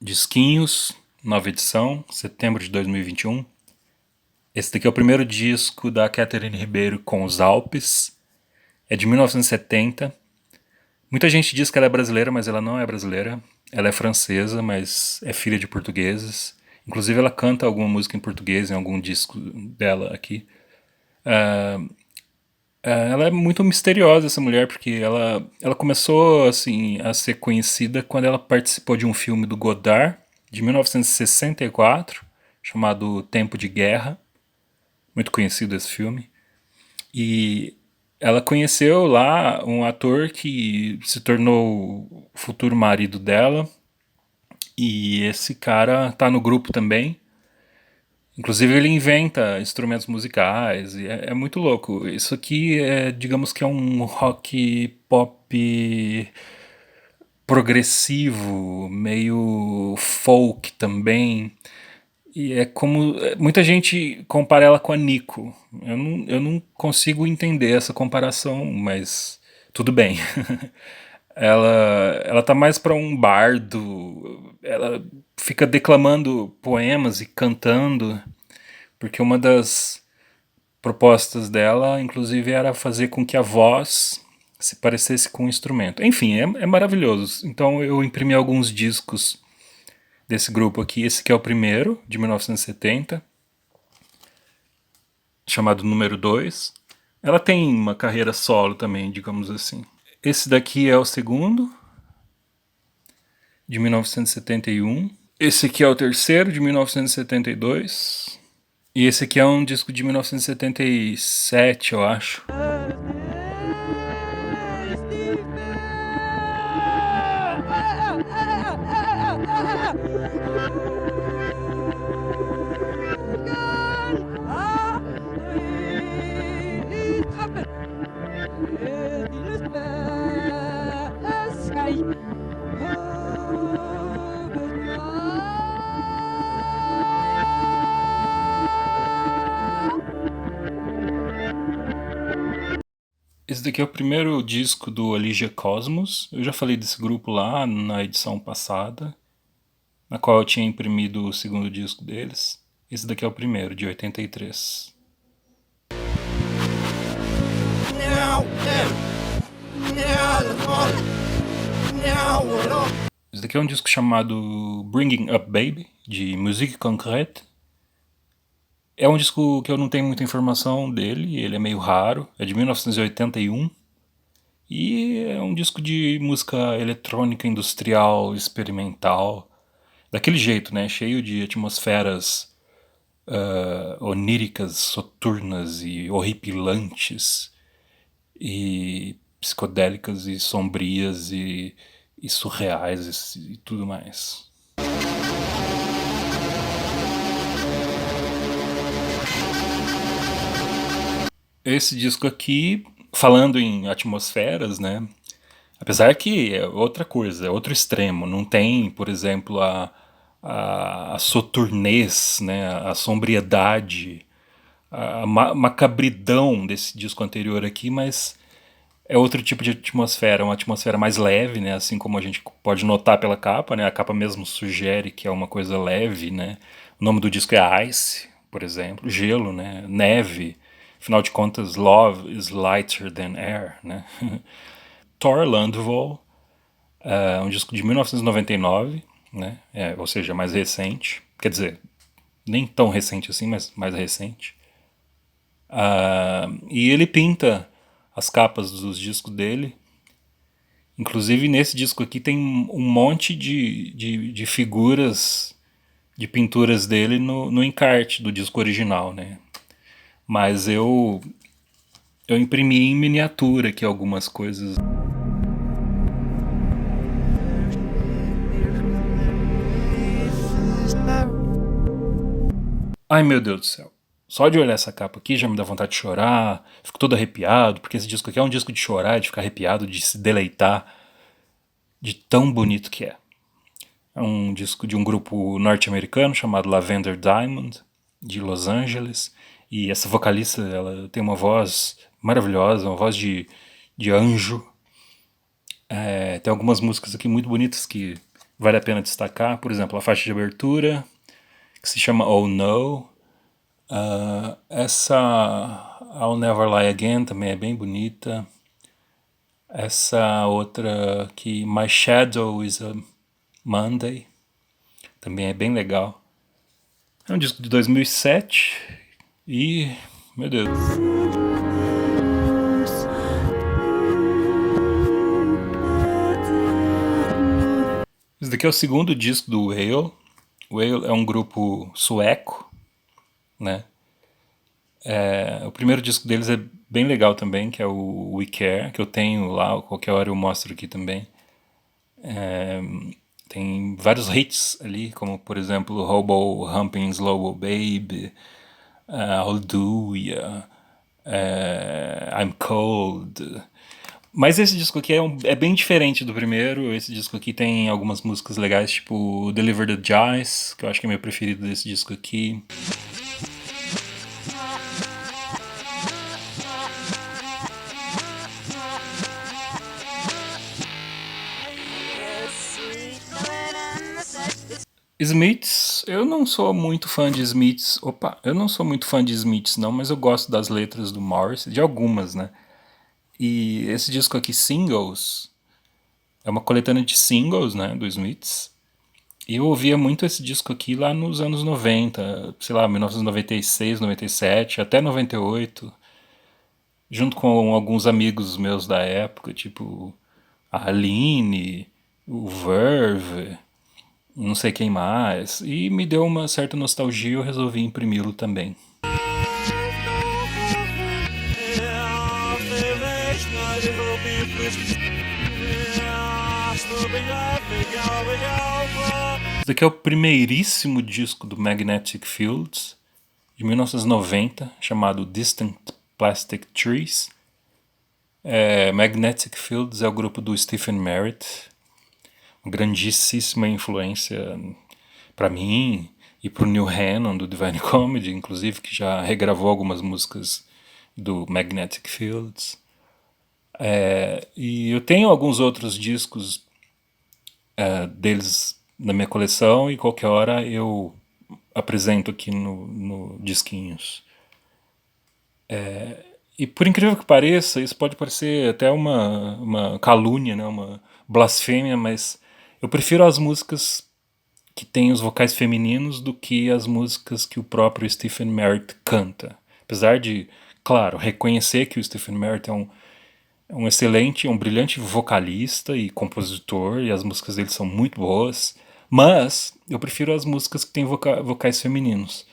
Disquinhos, nova edição, setembro de 2021. Esse daqui é o primeiro disco da Catherine Ribeiro com os Alpes. É de 1970. Muita gente diz que ela é brasileira, mas ela não é brasileira. Ela é francesa, mas é filha de portugueses. Inclusive ela canta alguma música em português em algum disco dela aqui. Ela é muito misteriosa, essa mulher, porque ela começou assim a ser conhecida quando ela participou de um filme do Godard, de 1964, chamado Tempo de Guerra. Muito conhecido esse filme. E ela conheceu lá um ator que se tornou o futuro marido dela. E esse cara tá no grupo também. Inclusive ele inventa instrumentos musicais, e é muito louco. Isso aqui é, digamos que é um rock pop progressivo, meio folk também. E é como. Muita gente compara ela com a Nico. Eu não consigo entender essa comparação, mas tudo bem. Ela tá mais pra um bardo. Ela fica declamando poemas e cantando, porque uma das propostas dela, inclusive, era fazer com que a voz se parecesse com um instrumento. Enfim, é maravilhoso. Então eu imprimi alguns discos desse grupo aqui. Esse aqui é o primeiro, de 1970, chamado Número 2. Ela tem uma carreira solo também, digamos assim. Esse daqui é o segundo, de 1971. Esse aqui é o terceiro, de 1972. E esse aqui é um disco de 1977, eu acho. Esse daqui é o primeiro disco do Alicia Cosmos. Eu já falei desse grupo lá na edição passada, na qual eu tinha imprimido o segundo disco deles. Esse daqui é o primeiro, de 83. Esse daqui é um disco chamado Bringing Up Baby, de Musique Concrète. É um disco que eu não tenho muita informação dele, ele é meio raro, é de 1981. E é um disco de música eletrônica industrial, experimental, daquele jeito, né? Cheio de atmosferas oníricas, soturnas e horripilantes, e psicodélicas e sombrias e surreais e tudo mais. Esse disco aqui, falando em atmosferas, né? Apesar que é outra coisa, é outro extremo. Não tem, por exemplo, a soturnez, né? A sombriedade, a macabridão desse disco anterior aqui, mas é outro tipo de atmosfera, uma atmosfera mais leve, né? Assim como a gente pode notar pela capa, né? A capa mesmo sugere que é uma coisa leve, né? O nome do disco é Ice, por exemplo, gelo, né? Neve. Afinal de contas, Love is lighter than air, né? Thor Landval, um disco de 1999, né? Ou seja, mais recente. Quer dizer, nem tão recente assim, mas mais recente. E ele pinta as capas dos discos dele. Inclusive nesse disco aqui tem um monte de figuras, de pinturas dele no encarte do disco original, né? Mas eu imprimi em miniatura aqui algumas coisas. Ai meu Deus do céu. Só de olhar essa capa aqui já me dá vontade de chorar, fico todo arrepiado, porque esse disco aqui é um disco de chorar, de ficar arrepiado, de se deleitar, de tão bonito que é. É um disco de um grupo norte-americano chamado Lavender Diamond, de Los Angeles, e essa vocalista, ela tem uma voz maravilhosa, uma voz de anjo. Tem algumas músicas aqui muito bonitas que vale a pena destacar, por exemplo, a faixa de abertura, que se chama Oh No. Essa I'll Never Lie Again também é bem bonita. Essa outra que My Shadow is a Monday também é bem legal. É um disco de 2007 e, meu Deus. Esse daqui é o segundo disco do Whale. O Whale é um grupo sueco, né? O primeiro disco deles é bem legal também, que é o We Care, que eu tenho lá, qualquer hora eu mostro aqui também. Tem vários hits ali, como por exemplo Hobo Humping Slow Babe, I'll Do Ya, I'm Cold. Mas esse disco aqui é bem diferente do primeiro. Esse disco aqui tem algumas músicas legais, tipo Deliver the Jice, que eu acho que é meu preferido desse disco aqui. Smiths, eu não sou muito fã de Smiths. Opa, eu não sou muito fã de Smiths, não, mas eu gosto das letras do Morris, de algumas, né? E esse disco aqui, Singles, é uma coletânea de singles, né, do Smiths. E eu ouvia muito esse disco aqui lá nos anos 90, sei lá, 1996, 97, até 98, junto com alguns amigos meus da época, tipo a Aline, o Verve, não sei quem mais, e me deu uma certa nostalgia e eu resolvi imprimi-lo também. Esse daqui é o primeiríssimo disco do Magnetic Fields, de 1990, chamado Distant Plastic Trees. Magnetic Fields é o grupo do Stephen Merritt, uma grandíssima influência para mim e para o Neil Hannon do Divine Comedy, inclusive, que já regravou algumas músicas do Magnetic Fields. E eu tenho alguns outros discos deles na minha coleção e qualquer hora eu apresento aqui no Disquinhos. E por incrível que pareça, isso pode parecer até uma calúnia, né? Uma blasfêmia, mas eu prefiro as músicas que têm os vocais femininos do que as músicas que o próprio Stephen Merritt canta. Apesar de, claro, reconhecer que o Stephen Merritt é um excelente, um brilhante vocalista e compositor, e as músicas dele são muito boas, mas eu prefiro as músicas que têm vocais femininos.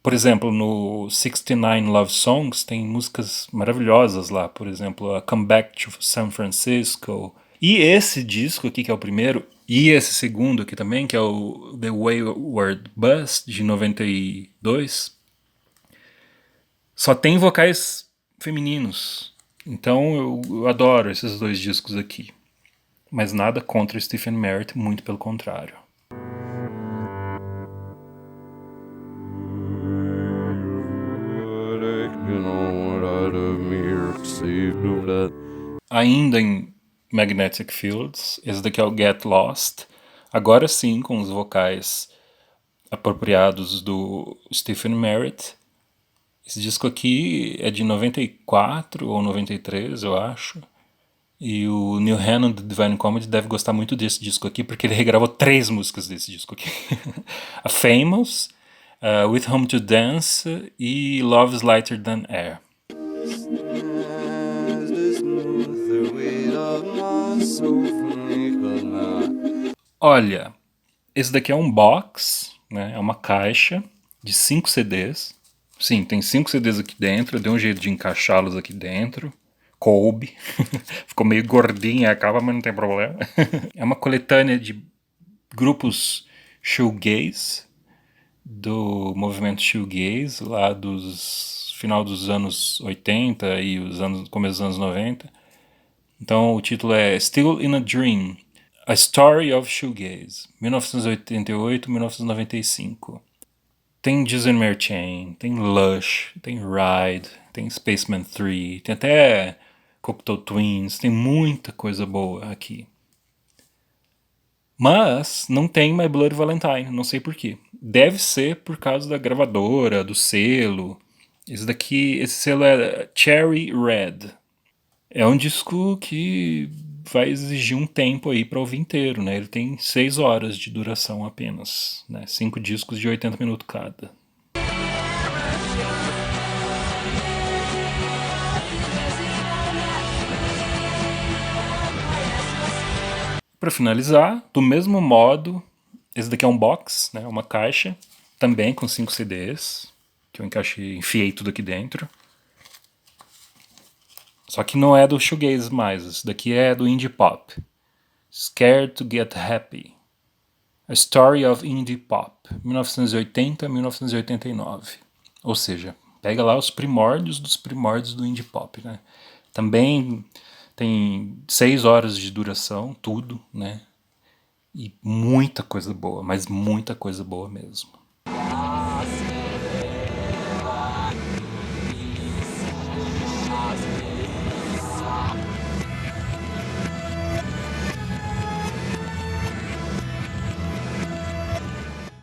Por exemplo, no 69 Love Songs tem músicas maravilhosas lá, por exemplo, a Come Back to San Francisco. E esse disco aqui, que é o primeiro, e esse segundo aqui também, que é o The Wayward Bus, de 92, só tem vocais femininos. Então eu adoro esses dois discos aqui. Mas nada contra Stephen Merritt, muito pelo contrário. Ainda em Magnetic Fields, esse daqui é o Get Lost. Agora sim, com os vocais apropriados do Stephen Merritt. Esse disco aqui é de 94 ou 93, eu acho. E o Neil Hannon do Divine Comedy deve gostar muito desse disco aqui, porque ele regravou 3 músicas desse disco aqui. A Famous, With Whom to Dance e Love's Lighter Than Air. Olha, esse daqui é um box, né? É uma caixa de 5 CDs. Sim, tem 5 CDs aqui dentro. Eu dei um jeito de encaixá-los aqui dentro. Coube. Ficou meio gordinha a capa, mas não tem problema. É uma coletânea de grupos shoegaze, do movimento shoegaze, lá dos final dos anos 80 e começo dos anos 90. Então o título é Still in a Dream, A Story of Shoegaze, 1988-1995. Tem Disney Chain, tem Lush, tem Ride, tem Spaceman 3, tem até Cocteau Twins, tem muita coisa boa aqui. Mas não tem My Bloody Valentine, não sei por quê. Deve ser por causa da gravadora, do selo. Esse selo é Cherry Red. É um disco que vai exigir um tempo aí para ouvir inteiro, né? Ele tem 6 horas de duração apenas, né? 5 discos de 80 minutos cada. Para finalizar, do mesmo modo, esse daqui é um box, né? Uma caixa, também com 5 CDs, que eu enfiei tudo aqui dentro. Só que não é do shoegaze mais, esse daqui é do indie pop. Scared to Get Happy. A Story of Indie Pop, 1980-1989. Ou seja, pega lá os primórdios dos primórdios do indie pop, né? Também tem 6 horas de duração, tudo, né? E muita coisa boa, mas muita coisa boa mesmo.